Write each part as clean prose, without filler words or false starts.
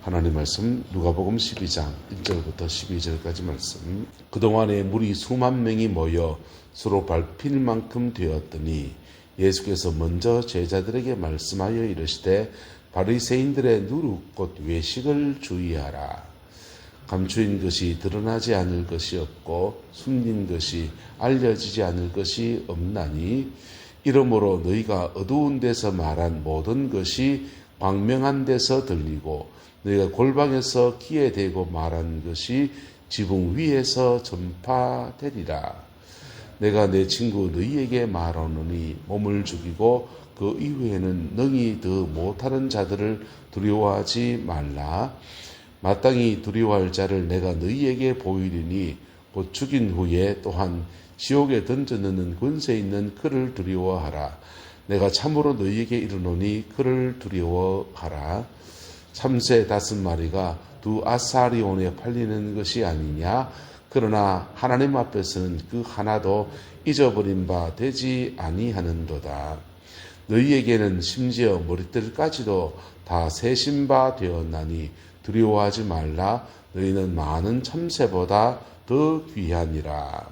하나님 말씀 누가복음 12장 1절부터 12절까지 말씀. 그동안에 무리 수만 명이 모여 서로 밟힐 만큼 되었더니 예수께서 먼저 제자들에게 말씀하여 이르시되 바리새인들의 누룩 곧 외식을 주의하라. 감추인 것이 드러나지 않을 것이 없고 숨긴 것이 알려지지 않을 것이 없나니 이러므로 너희가 어두운 데서 말한 모든 것이 광명한 데서 들리고 너희가 골방에서 귀에 대고 말한 것이 지붕 위에서 전파되리라. 내가 내 친구 너희에게 말하노니 몸을 죽이고 그 이후에는 능히 더 못하는 자들을 두려워하지 말라. 마땅히 두려워할 자를 내가 너희에게 보이리니 곧 죽인 후에 또한 지옥에 던져넣는 권세 있는 그를 두려워하라. 내가 참으로 너희에게 이르노니 그를 두려워하라. 참새 5마리가 두 아사리온에 팔리는 것이 아니냐. 그러나 하나님 앞에서는 그 하나도 잊어버린 바 되지 아니하는도다. 너희에게는 심지어 머리털까지도 다 세신 바 되었나니 두려워하지 말라. 너희는 많은 참새보다 더 귀하니라.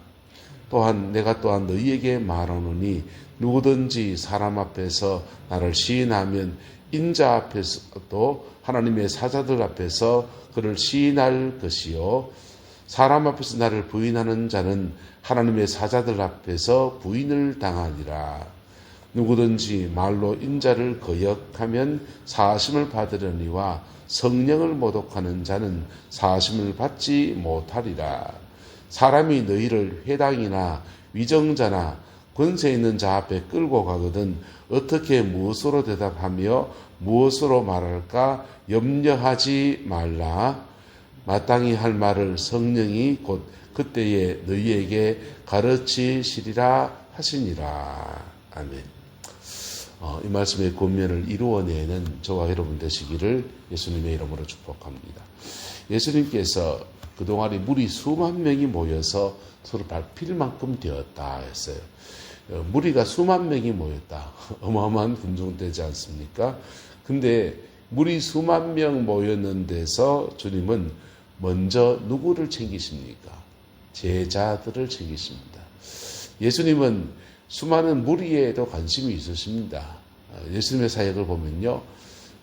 또한 내가 또한 너희에게 말하노니 누구든지 사람 앞에서 나를 시인하면 인자 앞에서도 하나님의 사자들 앞에서 그를 시인할 것이요 사람 앞에서 나를 부인하는 자는 하나님의 사자들 앞에서 부인을 당하리라. 누구든지 말로 인자를 거역하면 사하심을 받으려니와 성령을 모독하는 자는 사하심을 받지 못하리라. 사람이 너희를 회당이나 위정자나 권세 있는 자 앞에 끌고 가거든 어떻게 무엇으로 대답하며 무엇으로 말할까 염려하지 말라. 마땅히 할 말을 성령이 곧 그때에 너희에게 가르치시리라 하시니라. 아멘. 이 말씀의 권면을 이루어내는 저와 여러분 되시기를 예수님의 이름으로 축복합니다. 예수님께서 그동안에 무리 수만 명이 모여서 서로 밟힐 만큼 되었다 했어요. 무리가 수만 명이 모였다. 어마어마한 군중되지 않습니까? 근데 무리 수만 명 모였는 데서 주님은 먼저 누구를 챙기십니까? 제자들을 챙기십니다. 예수님은 수많은 무리에도 관심이 있으십니다. 예수님의 사역을 보면요.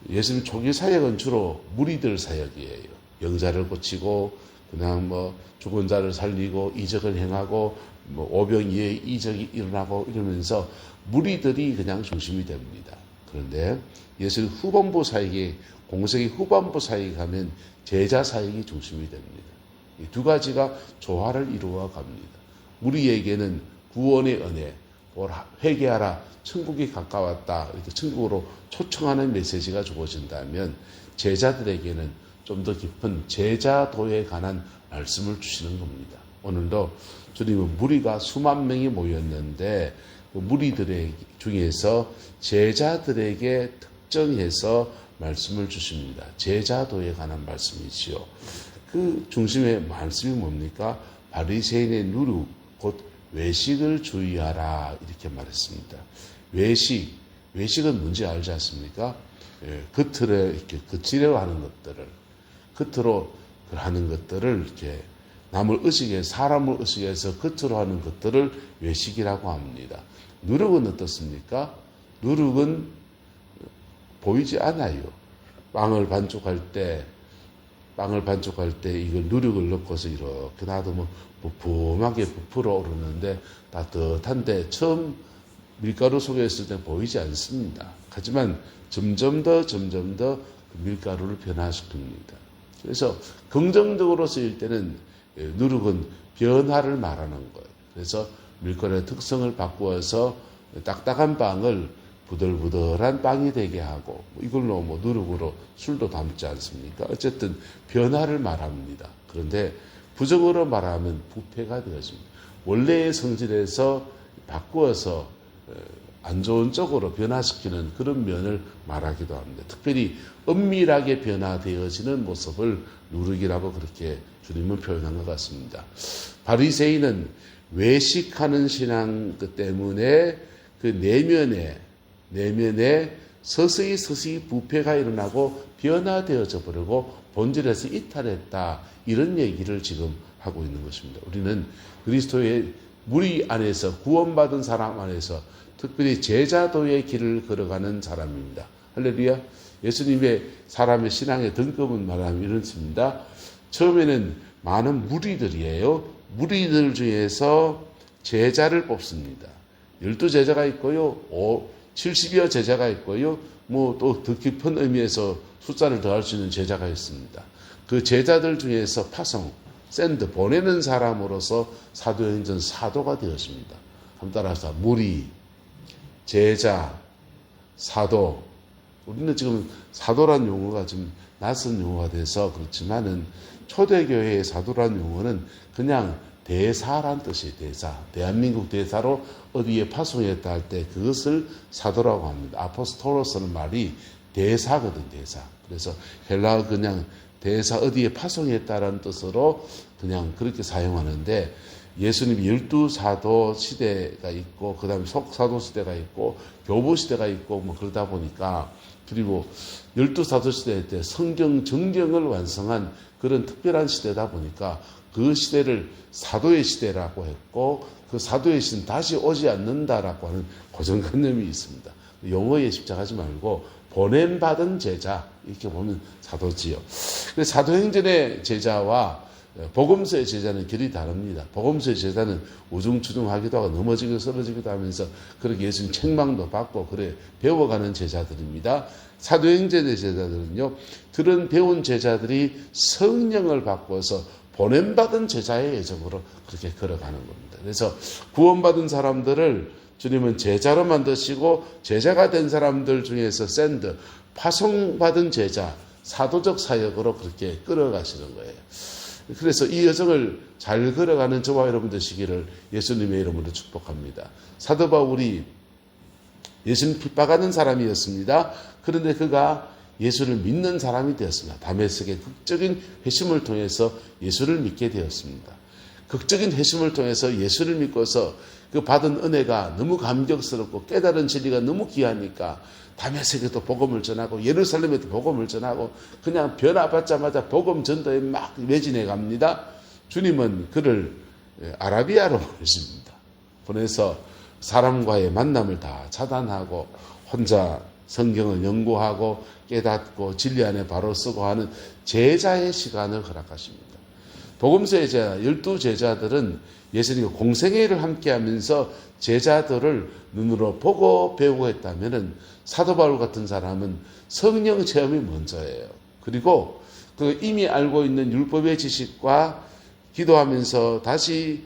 예수님 초기 사역은 주로 무리들 사역이에요. 영자를 고치고 그냥 죽은 자를 살리고 이적을 행하고 오병이의 이적이 일어나고 이러면서 무리들이 그냥 중심이 됩니다. 그런데 예수님 후반부 사역에 공생의 후반부 사역에 가면 제자 사역이 중심이 됩니다. 이 두 가지가 조화를 이루어 갑니다. 우리에게는 구원의 은혜, 회개하라, 천국이 가까웠다, 이렇게 천국으로 초청하는 메시지가 주어진다면 제자들에게는 좀 더 깊은 제자도에 관한 말씀을 주시는 겁니다. 오늘도 주님은 무리가 수만 명이 모였는데 그 무리들 중에서 제자들에게 특정해서 말씀을 주십니다. 제자도에 관한 말씀이지요. 그 중심의 말씀이 뭡니까? 바리새인의 누룩, 곧 외식을 주의하라 이렇게 말했습니다. 외식은 뭔지 알지 않습니까? 겉으로 이렇게 거치려고 하는 것들을, 겉으로 하는 것들을 이렇게 남을 의식해, 사람을 의식해서 겉으로 하는 것들을 외식이라고 합니다. 누룩은 어떻습니까? 누룩은 보이지 않아요. 빵을 반죽할 때 이걸 누룩을 넣고서 이렇게 놔두면 부풀하게 부풀어 오르는데 따뜻한데 처음 밀가루 속에 있을 때 보이지 않습니다. 하지만 점점 더 그 밀가루를 변화시킵니다. 그래서 긍정적으로 쓰일 때는 누룩은 변화를 말하는 거예요. 그래서 밀가루의 특성을 바꾸어서 딱딱한 빵을 부들부들한 빵이 되게 하고 이걸로 누룩으로 술도 담지 않습니까? 어쨌든 변화를 말합니다. 그런데 부정으로 말하면 부패가 되어집니다. 원래의 성질에서 바꾸어서 안 좋은 쪽으로 변화시키는 그런 면을 말하기도 합니다. 특별히 은밀하게 변화되어지는 모습을 누룩이라고 그렇게 주님은 표현한 것 같습니다. 바리새인은 외식하는 신앙 때문에 그 내면에 서서히 부패가 일어나고 변화되어져 버리고 본질에서 이탈했다. 이런 얘기를 지금 하고 있는 것입니다. 우리는 그리스도의 무리 안에서 구원받은 사람 안에서 특별히 제자도의 길을 걸어가는 사람입니다. 할렐루야. 예수님의 사람의 신앙의 등급은 말하면 이렇습니다. 처음에는 많은 무리들이에요. 무리들 중에서 제자를 뽑습니다. 12제자가 있고요. 70여 제자가 있고요. 뭐 또 더 깊은 의미에서 숫자를 더할 수 있는 제자가 있습니다. 그 제자들 중에서 파송, 샌드, 보내는 사람으로서 사도행전 사도가 되었습니다. 한번 따라서 무리, 제자, 사도. 우리는 지금 사도란 용어가 좀 낯선 용어가 돼서 그렇지만은 초대교회의 사도란 용어는 그냥 대사란 뜻이에요. 대사. 대한민국 대사로 어디에 파송했다 할 때 그것을 사도라고 합니다. 아포스토로스는 말이 대사거든, 대사. 그래서 헬라어 그냥 대사 어디에 파송했다라는 뜻으로 그냥 그렇게 사용하는데 예수님 12사도 시대가 있고 그 다음에 속사도 시대가 있고 교부 시대가 있고 뭐 그러다 보니까 그리고 12사도 시대 때 성경 정경을 완성한 그런 특별한 시대다 보니까 그 시대를 사도의 시대라고 했고 그 사도의 시대는 다시 오지 않는다라고 하는 고정관념이 있습니다. 용어에 집착하지 말고 보냄받은 제자 이렇게 보면 사도지요. 사도행전의 제자와 복음서의 제자는 결이 다릅니다. 복음서의 제자는 우중추중하기도 하고 넘어지기도 쓰러지기도 하면서 그렇게 예수님 책망도 받고 그래 배워가는 제자들입니다. 사도행전의 제자들은요. 들은 배운 제자들이 성령을 바꿔서 보냄받은 제자의 예정으로 그렇게 걸어가는 겁니다. 그래서 구원받은 사람들을 주님은 제자로 만드시고 제자가 된 사람들 중에서 샌드, 파송받은 제자, 사도적 사역으로 그렇게 끌어가시는 거예요. 그래서 이 여정을 잘 걸어가는 저와 여러분 되시기를 예수님의 이름으로 축복합니다. 사도 바울이 예수님 핍박하는 사람이었습니다. 그런데 그가 예수를 믿는 사람이 되었습니다. 다메섹의 극적인 회심을 통해서 예수를 믿게 되었습니다. 극적인 회심을 통해서 예수를 믿고서 그 받은 은혜가 너무 감격스럽고 깨달은 진리가 너무 귀하니까 다메섹에도 복음을 전하고 예루살렘에도 복음을 전하고 그냥 변화받자마자 복음 전도에 막 매진해 갑니다. 주님은 그를 아라비아로 보내십니다. 보내서 사람과의 만남을 다 차단하고 혼자 성경을 연구하고 깨닫고 진리 안에 바로 쓰고 하는 제자의 시간을 허락하십니다. 복음서의 제자, 12제자들은 예수님과 공생애를 함께 하면서 제자들을 눈으로 보고 배우고 했다면 사도 바울 같은 사람은 성령 체험이 먼저예요. 그리고 그 이미 알고 있는 율법의 지식과 기도하면서 다시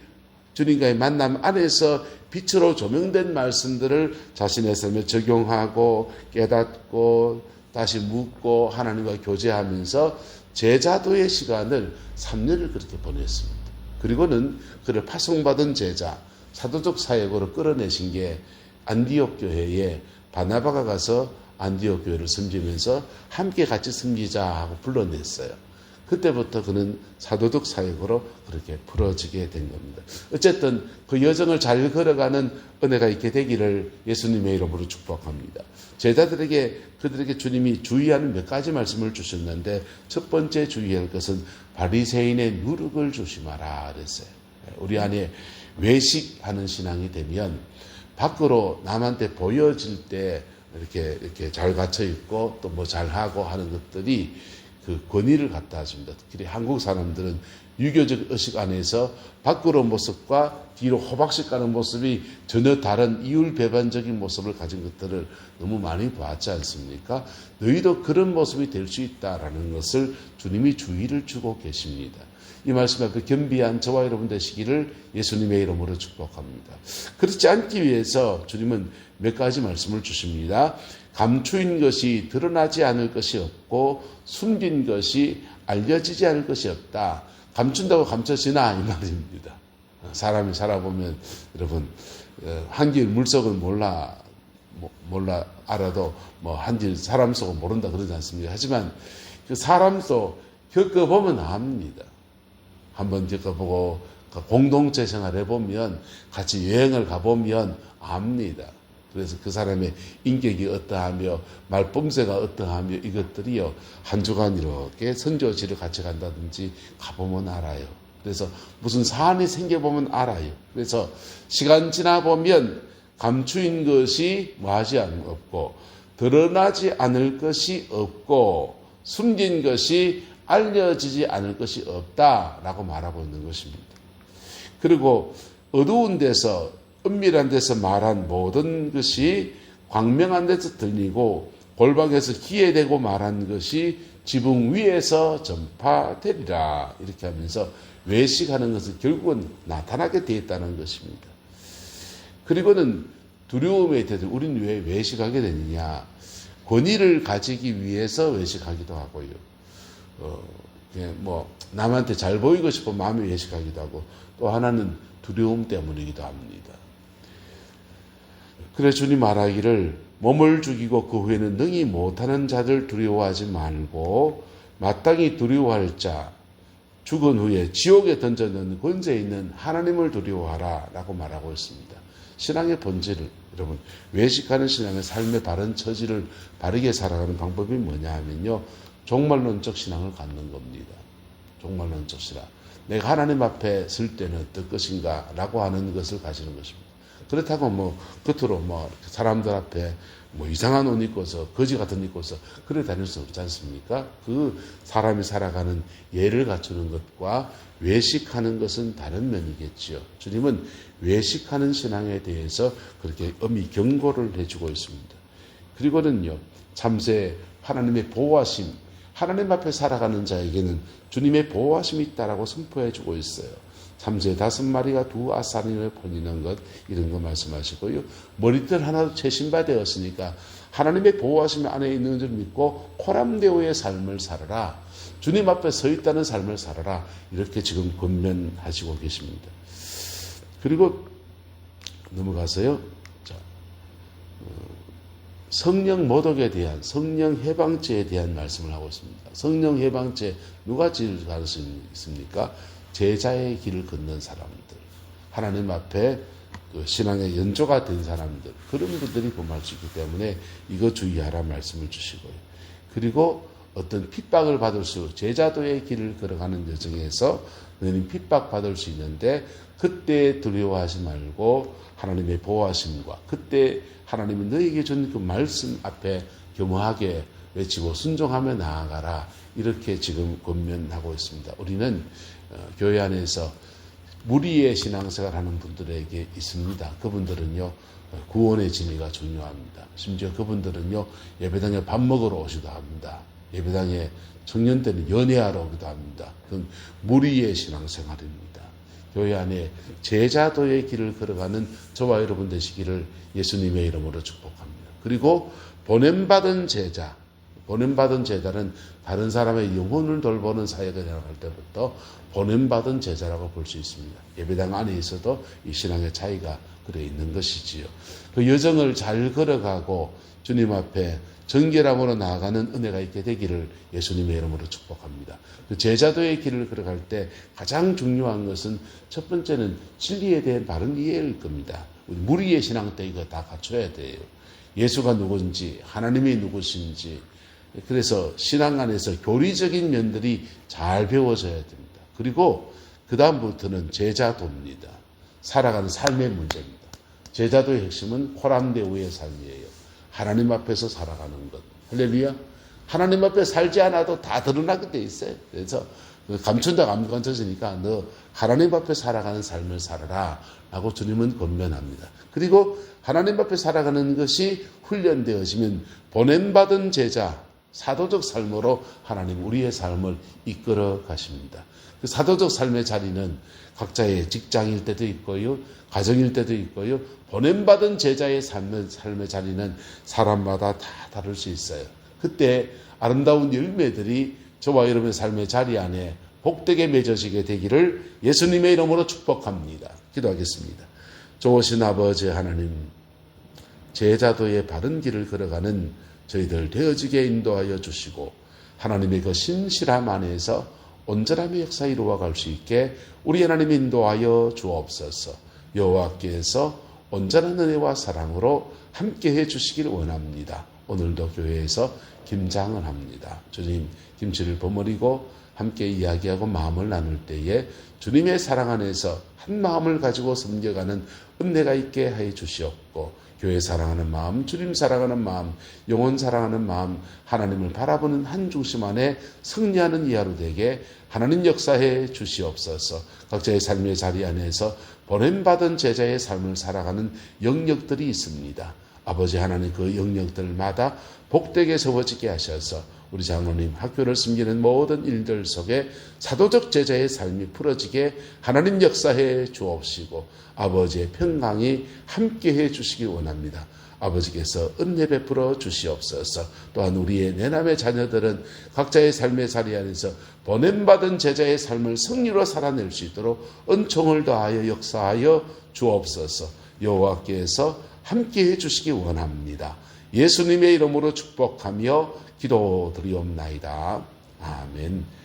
주님과의 만남 안에서 빛으로 조명된 말씀들을 자신의 삶에 적용하고 깨닫고 다시 묻고 하나님과 교제하면서 제자도의 시간을 3년을 그렇게 보냈습니다. 그리고는 그를 파송받은 제자, 사도적 사역으로 끌어내신 게 안디옥 교회에 바나바가 가서 안디옥 교회를 섬기면서 함께 같이 섬기자 하고 불러냈어요. 그때부터 그는 사도적 사역으로 그렇게 풀어지게 된 겁니다. 어쨌든 그 여정을 잘 걸어가는 은혜가 있게 되기를 예수님의 이름으로 축복합니다. 제자들에게 그들에게 주님이 주의하는 몇 가지 말씀을 주셨는데 첫 번째 주의할 것은 바리새인의 누룩을 조심하라 그랬어요. 우리 안에 외식하는 신앙이 되면 밖으로 남한테 보여질 때 이렇게 잘 갇혀 있고 또 뭐 잘하고 하는 것들이 그 권위를 갖다 줍니다. 특히 한국 사람들은 유교적 의식 안에서 밖으로 모습과 뒤로 호박씩 가는 모습이 전혀 다른 이율배반적인 모습을 가진 것들을 너무 많이 보았지 않습니까? 너희도 그런 모습이 될 수 있다라는 것을 주님이 주의를 주고 계십니다. 이 말씀 앞에 겸비한 저와 여러분 되시기를 예수님의 이름으로 축복합니다. 그렇지 않기 위해서 주님은 몇 가지 말씀을 주십니다. 감추인 것이 드러나지 않을 것이 없고 숨긴 것이 알려지지 않을 것이 없다. 감춘다고 감춰지나 이 말입니다. 사람이 살아보면 여러분 한길 물속을 몰라 알아도 뭐 한길 사람 속을 모른다 그러지 않습니까? 하지만 그 사람 속 겪어보면 압니다. 한번 겪어보고 공동체 생활 해보면 같이 여행을 가보면 압니다. 그래서 그 사람의 인격이 어떠하며 말범새가 어떠하며 이것들이요 한 주간 이렇게 선조지를 같이 간다든지 가보면 알아요. 그래서 무슨 사안이 생겨보면 알아요. 그래서 시간 지나 보면 감추인 것이 뭐하지 없고 드러나지 않을 것이 없고 숨긴 것이 알려지지 않을 것이 없다라고 말하고 있는 것입니다. 그리고 어두운 데서 은밀한 데서 말한 모든 것이 광명한 데서 들리고 골방에서 귀에 대고 말한 것이 지붕 위에서 전파되리라. 이렇게 하면서 외식하는 것은 결국은 나타나게 되어 있다는 것입니다. 그리고는 두려움에 대해서 우리는 왜 외식하게 되느냐. 권위를 가지기 위해서 외식하기도 하고요. 남한테 잘 보이고 싶어 마음이 외식하기도 하고 또 하나는 두려움 때문이기도 합니다. 그래 주님 말하기를 몸을 죽이고 그 후에는 능히 못하는 자들 두려워하지 말고 마땅히 두려워할 자 죽은 후에 지옥에 던져넣는 권세 있는 하나님을 두려워하라 라고 말하고 있습니다. 신앙의 본질을 여러분 외식하는 신앙의 삶의 바른 처지를 바르게 살아가는 방법이 뭐냐 하면요. 종말론적 신앙을 갖는 겁니다. 종말론적 신앙. 내가 하나님 앞에 설 때는 어떨 것인가 라고 하는 것을 가지는 것입니다. 그렇다고 겉으로 사람들 앞에 이상한 옷 입고서 거지 같은 옷 입고서 그래 다닐 수 없지 않습니까? 그 사람이 살아가는 예를 갖추는 것과 외식하는 것은 다른 면이겠지요. 주님은 외식하는 신앙에 대해서 그렇게 엄히 경고를 해주고 있습니다. 그리고는요, 참새 하나님의 보호하심, 하나님 앞에 살아가는 자에게는 주님의 보호하심이 있다라고 선포해주고 있어요. 참새 5마리가 2 아사림을 벌리는 것 이런 거 말씀하시고요. 머리털 하나도 채신바되었으니까 하나님의 보호하심 안에 있는 줄 믿고 코람데오의 삶을 살아라. 주님 앞에 서 있다는 삶을 살아라. 이렇게 지금 권면하시고 계십니다. 그리고 넘어가서요. 성령 모독에 대한 성령 해방죄에 대한 말씀을 하고 있습니다. 성령 해방죄 누가 지을 가능성이 있습니까? 제자의 길을 걷는 사람들, 하나님 앞에 신앙의 연조가 된 사람들, 그런 분들이 범할 수 있기 때문에 이거 주의하라 말씀을 주시고요. 그리고 어떤 핍박을 받을 제자도의 길을 걸어가는 여정에서 너희는 핍박받을 수 있는데 그때 두려워하지 말고 하나님의 보호하심과 그때 하나님이 너희에게 준 그 말씀 앞에 겸허하게 외치고 순종하며 나아가라. 이렇게 지금 권면하고 있습니다. 우리는 교회 안에서 무리의 신앙생활 하는 분들에게 있습니다. 그분들은요, 구원의 진리가 중요합니다. 심지어 그분들은요, 예배당에 밥 먹으러 오기도 합니다. 예배당에 청년 때는 연애하러 오기도 합니다. 그건 무리의 신앙생활입니다. 교회 안에 제자도의 길을 걸어가는 저와 여러분 되시기를 예수님의 이름으로 축복합니다. 그리고 보냄받은 제자는 다른 사람의 영혼을 돌보는 사역을 나갈 때부터 보냄받은 제자라고 볼 수 있습니다. 예배당 안에 있어도 이 신앙의 차이가 그래 있는 것이지요. 그 여정을 잘 걸어가고 주님 앞에 정결함으로 나아가는 은혜가 있게 되기를 예수님의 이름으로 축복합니다. 그 제자도의 길을 걸어갈 때 가장 중요한 것은 첫 번째는 진리에 대한 바른 이해일 겁니다. 우리 무리의 신앙 때 이거 다 갖춰야 돼요. 예수가 누군지, 하나님이 누구신지. 그래서 신앙 안에서 교리적인 면들이 잘 배워져야 됩니다. 그리고 그 다음부터는 제자도입니다. 살아가는 삶의 문제입니다. 제자도의 핵심은 코람데오의 삶이에요. 하나님 앞에서 살아가는 것. 할렐루야. 하나님 앞에 살지 않아도 다 드러나게 돼 있어요. 그래서 감춘다고 안 감춰지니까 너 하나님 앞에 살아가는 삶을 살아라 라고 주님은 권면합니다. 그리고 하나님 앞에 살아가는 것이 훈련되어지면 보냄받은 제자, 사도적 삶으로 하나님 우리의 삶을 이끌어 가십니다. 그 사도적 삶의 자리는 각자의 직장일 때도 있고요, 가정일 때도 있고요, 보냄받은 제자의 삶의 자리는 사람마다 다 다를 수 있어요. 그때 아름다운 열매들이 저와 여러분의 삶의 자리 안에 복되게 맺어지게 되기를 예수님의 이름으로 축복합니다. 기도하겠습니다. 좋으신 아버지 하나님, 제자도의 바른 길을 걸어가는 저희들 되어지게 인도하여 주시고 하나님의 그 신실함 안에서 온전함의 역사 이루어갈 수 있게 우리 하나님 인도하여 주옵소서. 여호와께서 온전한 은혜와 사랑으로 함께해 주시길 원합니다. 오늘도 교회에서 김장을 합니다. 주님, 김치를 버무리고 함께 이야기하고 마음을 나눌 때에 주님의 사랑 안에서 한 마음을 가지고 섬겨가는 은혜가 있게 하여 주시옵고, 교회 사랑하는 마음, 주님 사랑하는 마음, 영혼 사랑하는 마음, 하나님을 바라보는 한 중심 안에 승리하는 이 하루 되게 하나님 역사해 주시옵소서. 각자의 삶의 자리 안에서 보냄받은 제자의 삶을 살아가는 영역들이 있습니다. 아버지 하나님, 그 영역들마다 복되게 세워지게 하셔서 우리 장로님 학교를 섬기는 모든 일들 속에 사도적 제자의 삶이 풀어지게 하나님 역사해 주옵시고, 아버지의 평강이 함께해 주시기 원합니다. 아버지께서 은혜 베풀어 주시옵소서. 또한 우리의 내남의 자녀들은 각자의 삶의 자리 안에서 보냄받은 제자의 삶을 승리로 살아낼 수 있도록 은총을 더하여 역사하여 주옵소서. 여호와께서 함께해 주시기 원합니다. 예수님의 이름으로 축복하며 기도드리옵나이다. 아멘.